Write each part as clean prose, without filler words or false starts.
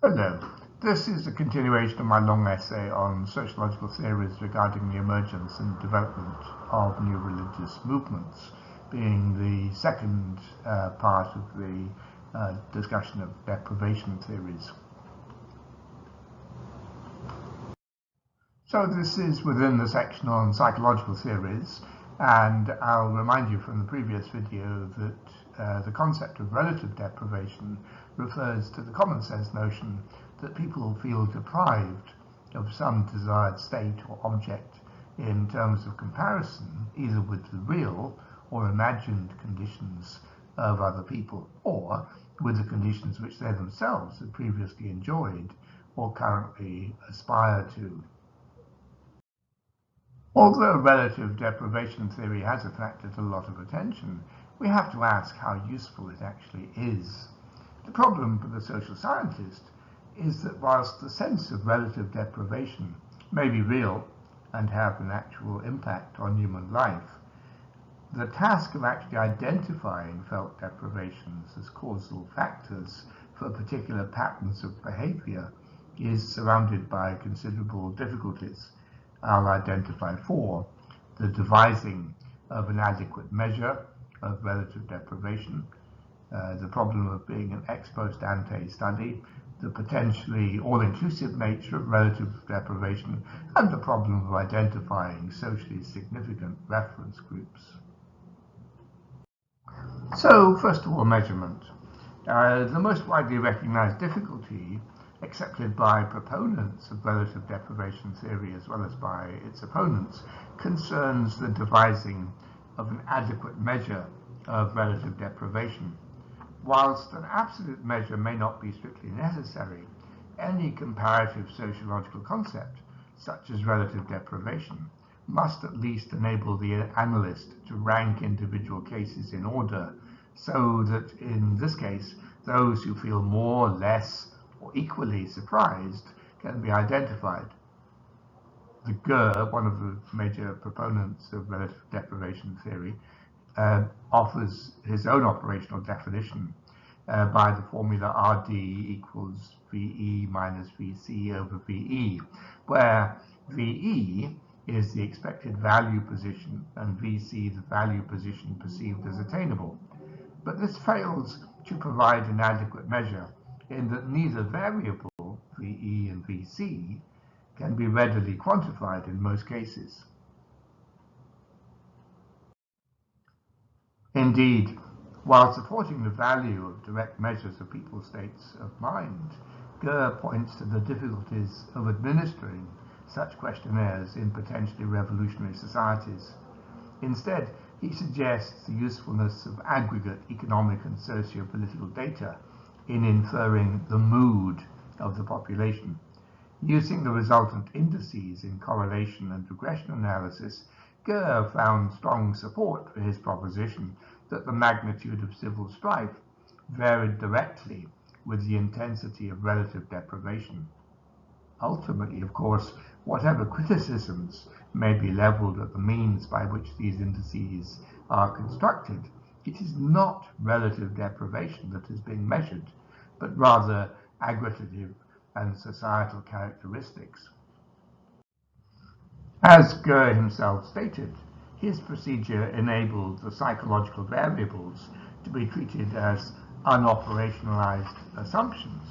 Hello, this is a continuation of my long essay on sociological theories regarding the emergence and development of new religious movements, being the second part of the discussion of deprivation theories. So this is within the section on psychological theories, and I'll remind you from the previous video that the concept of relative deprivation refers to the common sense notion that people feel deprived of some desired state or object in terms of comparison, either with the real or imagined conditions of other people, or with the conditions which they themselves have previously enjoyed or currently aspire to. Although relative deprivation theory has attracted a lot of attention, we have to ask how useful it actually is. The problem for the social scientist is that whilst the sense of relative deprivation may be real and have an actual impact on human life, the task of actually identifying felt deprivations as causal factors for particular patterns of behavior is surrounded by considerable difficulties. I'll identify four: the devising of an adequate measure of relative deprivation, the problem of being an ex post ante study, the potentially all-inclusive nature of relative deprivation, and the problem of identifying socially significant reference groups. So, first of all, measurement. The most widely recognized difficulty accepted by proponents of relative deprivation theory as well as by its opponents concerns the devising of an adequate measure of relative deprivation. Whilst an absolute measure may not be strictly necessary, any comparative sociological concept, such as relative deprivation, must at least enable the analyst to rank individual cases in order, so that in this case, those who feel more, less, or equally surprised can be identified. The Gurr, one of the major proponents of relative deprivation theory, offers his own operational definition by the formula RD equals VE minus VC over VE, where VE is the expected value position and VC the value position perceived as attainable. But this fails to provide an adequate measure in that neither variable, VE and VC, can be readily quantified in most cases. Indeed, while supporting the value of direct measures of people's states of mind, Gurr points to the difficulties of administering such questionnaires in potentially revolutionary societies. Instead, he suggests the usefulness of aggregate economic and socio-political data in inferring the mood of the population. Using the resultant indices in correlation and regression analysis, Gurr found strong support for his proposition that the magnitude of civil strife varied directly with the intensity of relative deprivation. Ultimately, of course, whatever criticisms may be leveled at the means by which these indices are constructed, it is not relative deprivation that is being measured, but rather aggregative and societal characteristics. As Gurr himself stated, his procedure enabled the psychological variables to be treated as unoperationalized assumptions,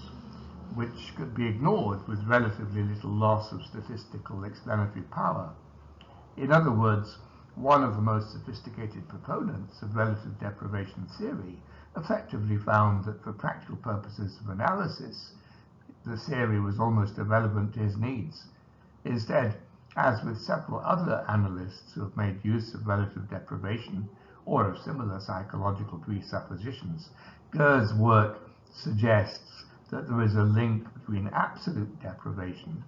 which could be ignored with relatively little loss of statistical explanatory power. In other words, one of the most sophisticated proponents of relative deprivation theory effectively found that for practical purposes of analysis, the theory was almost irrelevant to his needs. Instead, as with several other analysts who have made use of relative deprivation or of similar psychological presuppositions, Gurr's work suggests that there is a link between absolute deprivation,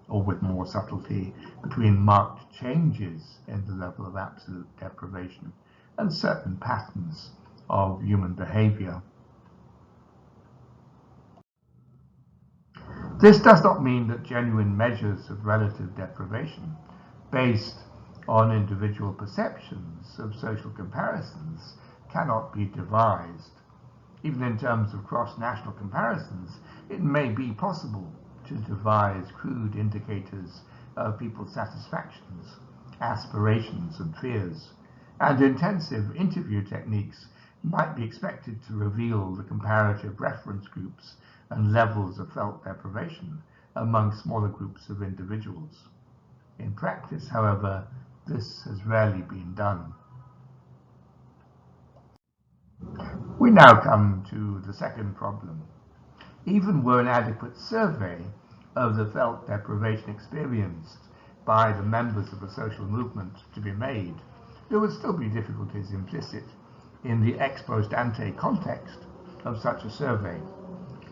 or with more subtlety, between marked changes in the level of absolute deprivation, and certain patterns of human behavior. This does not mean that genuine measures of relative deprivation, based on individual perceptions of social comparisons, cannot be devised. Even in terms of cross-national comparisons, it may be possible to devise crude indicators of people's satisfactions, aspirations, and fears, and intensive interview techniques might be expected to reveal the comparative reference groups and levels of felt deprivation among smaller groups of individuals. In practice, however, this has rarely been done. We now come to the second problem. Even were an adequate survey of the felt deprivation experienced by the members of a social movement to be made, there would still be difficulties implicit in the ex post ante context of such a survey.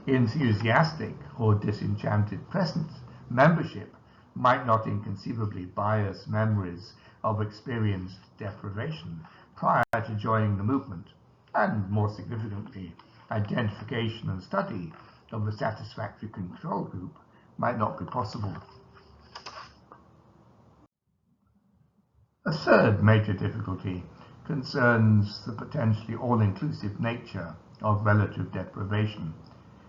Enthusiastic or disenchanted present membership might not inconceivably bias memories of experienced deprivation prior to joining the movement, and more significantly, identification and study of a satisfactory control group might not be possible. A third major difficulty concerns the potentially all-inclusive nature of relative deprivation.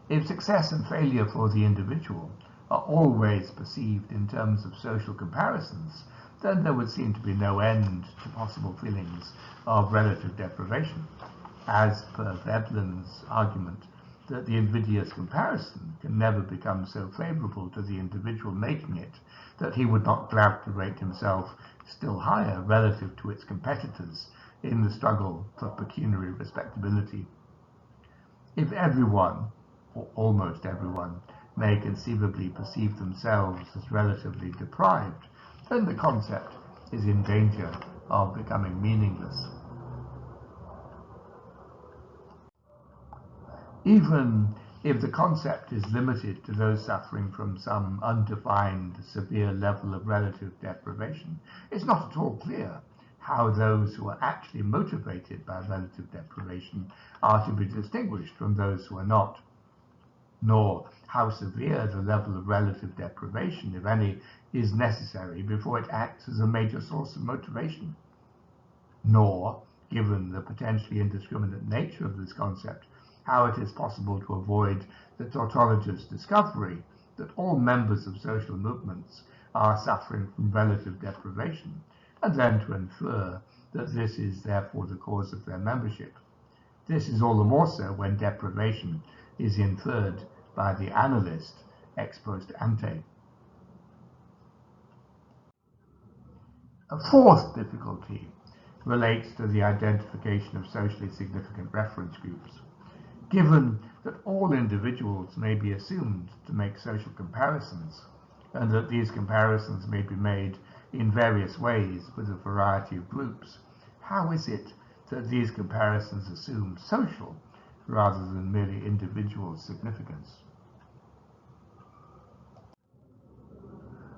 If success and failure for the individual are always perceived in terms of social comparisons, then there would seem to be no end to possible feelings of relative deprivation, as per Veblen's argument that the invidious comparison can never become so favorable to the individual making it that he would not glad to rate himself still higher relative to its competitors in the struggle for pecuniary respectability. If everyone, or almost everyone, may conceivably perceive themselves as relatively deprived, then the concept is in danger of becoming meaningless. Even if the concept is limited to those suffering from some undefined severe level of relative deprivation, it's not at all clear how those who are actually motivated by relative deprivation are to be distinguished from those who are not, nor how severe the level of relative deprivation, if any, is necessary before it acts as a major source of motivation, nor, given the potentially indiscriminate nature of this concept, how it is possible to avoid the tautologist's discovery that all members of social movements are suffering from relative deprivation, and then to infer that this is therefore the cause of their membership. This is all the more so when deprivation is inferred by the analyst ex post ante. A fourth difficulty relates to the identification of socially significant reference groups. Given that all individuals may be assumed to make social comparisons, and that these comparisons may be made in various ways with a variety of groups, how is it that these comparisons assume social rather than merely individual significance?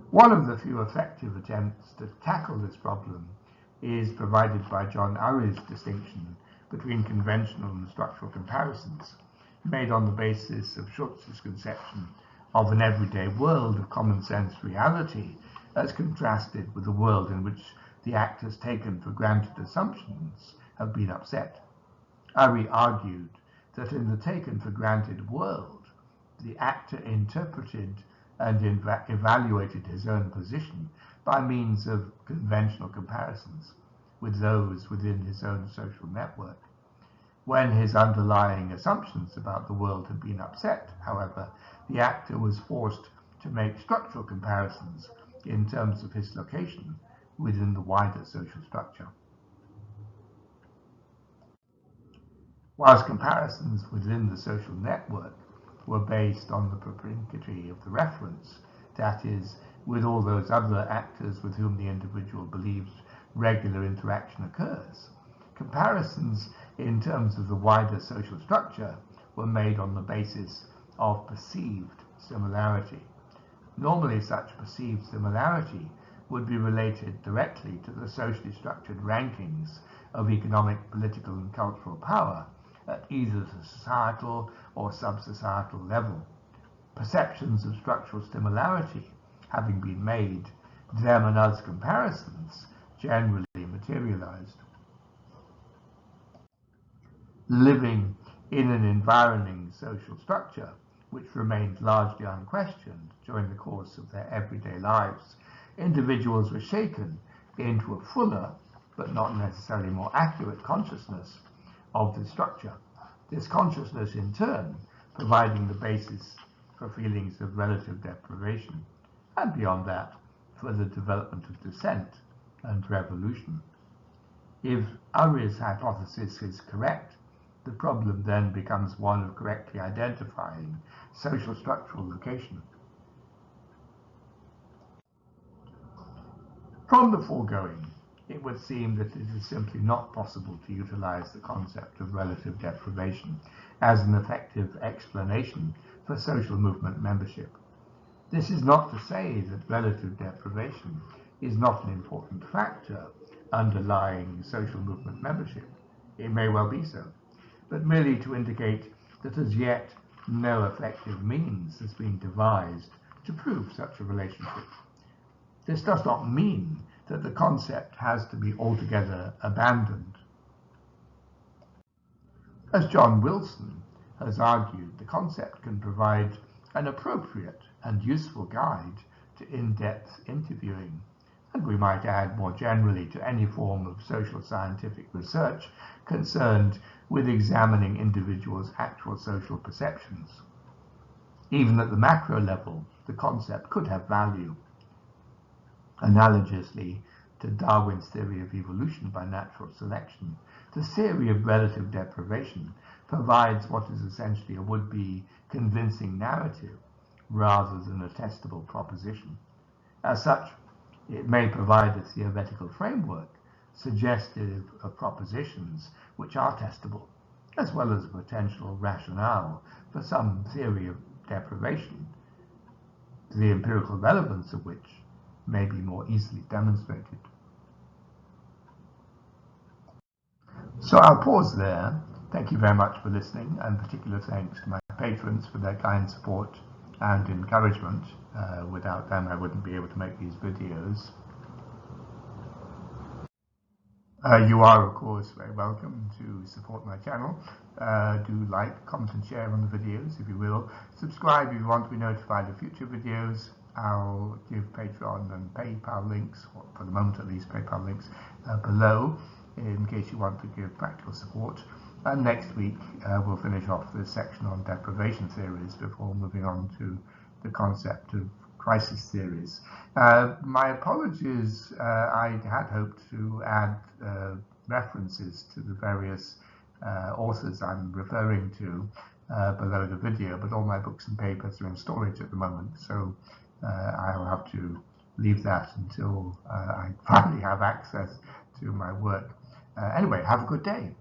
One of the few effective attempts to tackle this problem is provided by John Urry's distinction between conventional and structural comparisons, made on the basis of Schutz's conception of an everyday world of common sense reality as contrasted with a world in which the actors taken for granted assumptions have been upset. Urry argued that in the taken for granted world, the actor interpreted and evaluated his own position by means of conventional comparisons with those within his own social network. When his underlying assumptions about the world had been upset, however, the actor was forced to make structural comparisons in terms of his location within the wider social structure. Whilst comparisons within the social network were based on the propinquity of the reference, that is, with all those other actors with whom the individual believes regular interaction occurs, comparisons in terms of the wider social structure were made on the basis of perceived similarity. Normally, such perceived similarity would be related directly to the socially structured rankings of economic, political, and cultural power at either the societal or sub-societal level. Perceptions of structural similarity having been made, them and us comparisons generally materialized. Living in an environing social structure which remained largely unquestioned during the course of their everyday lives, individuals were shaken into a fuller, but not necessarily more accurate consciousness of the structure. This consciousness, in turn, providing the basis for feelings of relative deprivation, and beyond that, for the development of dissent and revolution. If Urry's hypothesis is correct, the problem then becomes one of correctly identifying social structural location. From the foregoing, it would seem that it is simply not possible to utilize the concept of relative deprivation as an effective explanation for social movement membership. This is not to say that relative deprivation is not an important factor underlying social movement membership. It may well be so, but merely to indicate that as yet no effective means has been devised to prove such a relationship. This does not mean that the concept has to be altogether abandoned. As John Wilson has argued, the concept can provide an appropriate and useful guide to in-depth interviewing, and we might add more generally to any form of social scientific research concerned with examining individuals' actual social perceptions. Even at the macro level, the concept could have value. Analogously to Darwin's theory of evolution by natural selection, the theory of relative deprivation provides what is essentially a would-be convincing narrative rather than a testable proposition. As such, it may provide a theoretical framework suggestive of propositions which are testable, as well as a potential rationale for some theory of deprivation, the empirical relevance of which may be more easily demonstrated. So I'll pause there. Thank you very much for listening, and particular thanks to my patrons for their kind support and encouragement. Without them, I wouldn't be able to make these videos. You are, of course, very welcome to support my channel. Do like, comment and share on the videos if you will. Subscribe if you want to be notified of future videos. I'll give Patreon and PayPal links, or for the moment at least PayPal links, below in case you want to give practical support. And next week we'll finish off this section on deprivation theories before moving on to the concept of crisis theories. My apologies, I had hoped to add references to the various authors I'm referring to below the video, but all my books and papers are in storage at the moment, so I'll have to leave that until I finally have access to my work. Anyway, have a good day.